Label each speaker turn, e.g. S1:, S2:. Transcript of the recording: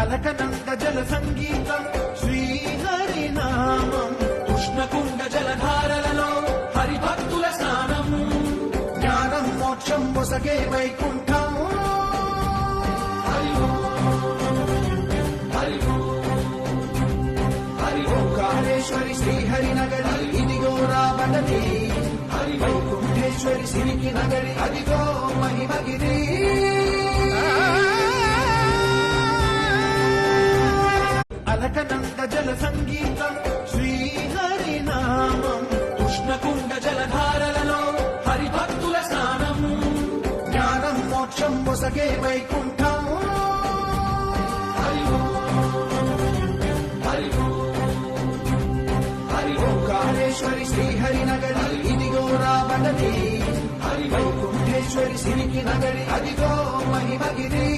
S1: అలకనంద జల సంగీతం శ్రీహరినామం
S2: కృష్ణకుండ జలధారలలో హరిభక్తుల స్నానం
S1: జ్ఞానం మోక్షం మొసగే వైకుంఠం
S2: హరి హరి
S1: ఓంకారేశ్వరి శ్రీహరి నగరి ఇదిగో రావణి
S2: హరి
S1: వైకుంఠేశ్వరి సిరికి నగరి అదిగో మహిమగిరి అలకనంద జల సంగీతం శ్రీహరినామం
S2: కృష్ణకుండ జలధారలలో హరిభక్తుల స్నానం
S1: జ్ఞానం మోక్షం మొసగే వైకుంఠం
S2: హరి హరి
S1: ఓంకారేశ్వరి శ్రీహరి నగరి ఇదిగో రావణి
S2: హరి
S1: వైకుంఠేశ్వరి సిరికి నగరి అదిగో మహిమగిరి